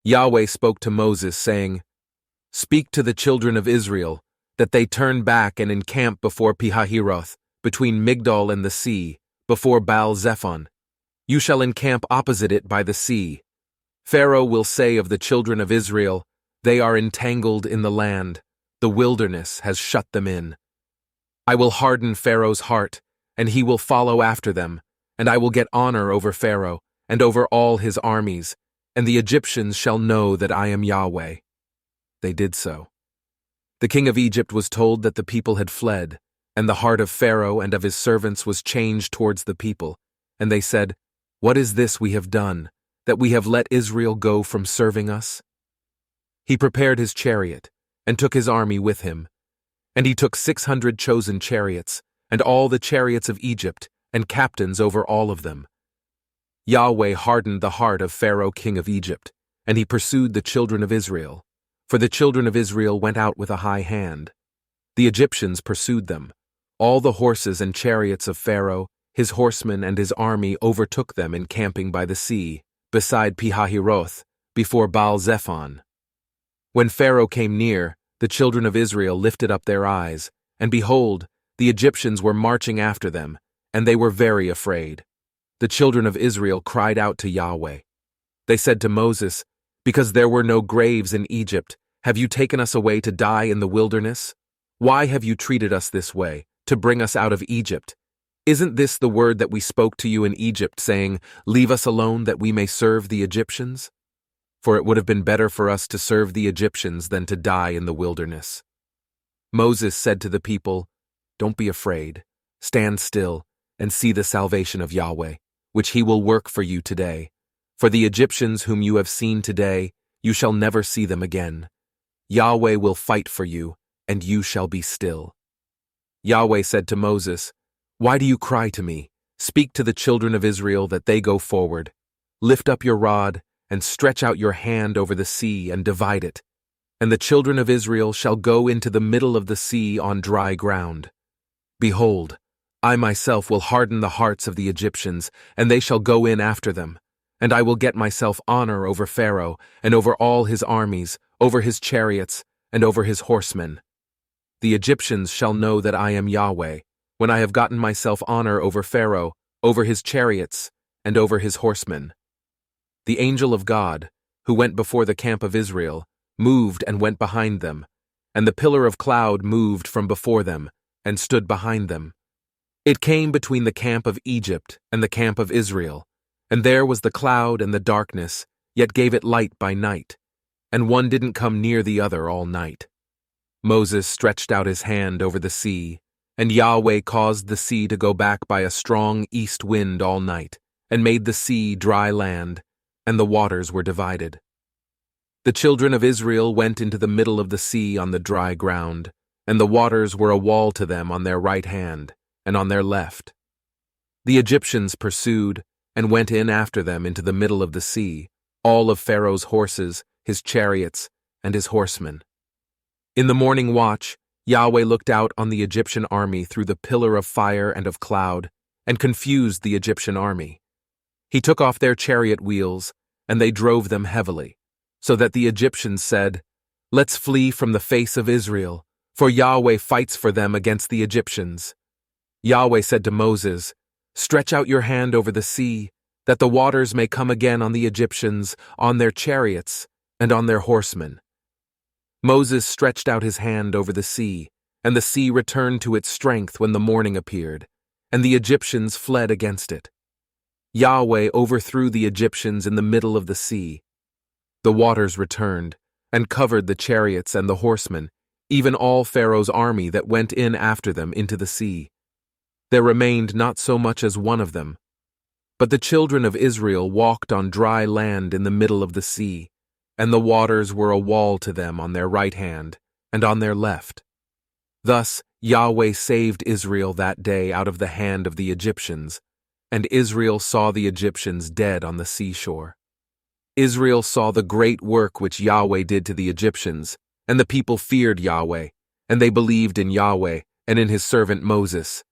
Yahweh spoke to Moses, saying, "Speak to the children of Israel, that they turn back and encamp before Pihahiroth, between Migdol and the sea, before Baal-zephon. You shall encamp opposite it by the sea. Pharaoh will say of the children of Israel, they are entangled in the land, the wilderness has shut them in. I will harden Pharaoh's heart, and he will follow after them, and I will get honor over Pharaoh, and over all his armies, and the Egyptians shall know that I am Yahweh." They did so. The king of Egypt was told that the people had fled, and the heart of Pharaoh and of his servants was changed towards the people, and they said, "What is this we have done, that we have let Israel go from serving us?" He prepared his chariot, and took his army with him. And he took 600 chosen chariots, and all the chariots of Egypt, and captains over all of them. Yahweh hardened the heart of Pharaoh king of Egypt, and he pursued the children of Israel. For the children of Israel went out with a high hand. The Egyptians pursued them. All the horses and chariots of Pharaoh, his horsemen and his army overtook them encamping by the sea, beside Pihahiroth, before Baal-zephon. When Pharaoh came near, the children of Israel lifted up their eyes, and behold, the Egyptians were marching after them, and they were very afraid. The children of Israel cried out to Yahweh. They said to Moses, "Because there were no graves in Egypt, have you taken us away to die in the wilderness? Why have you treated us this way, to bring us out of Egypt? Isn't this the word that we spoke to you in Egypt, saying, 'Leave us alone that we may serve the Egyptians'? For it would have been better for us to serve the Egyptians than to die in the wilderness." Moses said to the people, "Don't be afraid. Stand still and see the salvation of Yahweh, which he will work for you today. For the Egyptians whom you have seen today, you shall never see them again. Yahweh will fight for you, and you shall be still." Yahweh said to Moses, "Why do you cry to me? Speak to the children of Israel that they go forward. Lift up your rod, and stretch out your hand over the sea and divide it. And the children of Israel shall go into the middle of the sea on dry ground. Behold, I myself will harden the hearts of the Egyptians, and they shall go in after them. And I will get myself honor over Pharaoh, and over all his armies, over his chariots, and over his horsemen. The Egyptians shall know that I am Yahweh, when I have gotten myself honor over Pharaoh, over his chariots, and over his horsemen." The angel of God, who went before the camp of Israel, moved and went behind them, and the pillar of cloud moved from before them, and stood behind them. It came between the camp of Egypt and the camp of Israel, and there was the cloud and the darkness, yet gave it light by night, and one didn't come near the other all night. Moses stretched out his hand over the sea, and Yahweh caused the sea to go back by a strong east wind all night, and made the sea dry land, and the waters were divided. The children of Israel went into the middle of the sea on the dry ground, and the waters were a wall to them on their right hand and on their left. The Egyptians pursued and went in after them into the middle of the sea, all of Pharaoh's horses, his chariots, and his horsemen. In the morning watch, Yahweh looked out on the Egyptian army through the pillar of fire and of cloud, and confused the Egyptian army. He took off their chariot wheels, and they drove them heavily, so that the Egyptians said, "Let's flee from the face of Israel, for Yahweh fights for them against the Egyptians." Yahweh said to Moses, "Stretch out your hand over the sea, that the waters may come again on the Egyptians, on their chariots, and on their horsemen." Moses stretched out his hand over the sea, and the sea returned to its strength when the morning appeared, and the Egyptians fled against it. Yahweh overthrew the Egyptians in the middle of the sea. The waters returned, and covered the chariots and the horsemen, even all Pharaoh's army that went in after them into the sea. There remained not so much as one of them. But the children of Israel walked on dry land in the middle of the sea, and the waters were a wall to them on their right hand and on their left. Thus Yahweh saved Israel that day out of the hand of the Egyptians, and Israel saw the Egyptians dead on the seashore. Israel saw the great work which Yahweh did to the Egyptians, and the people feared Yahweh, and they believed in Yahweh and in his servant Moses,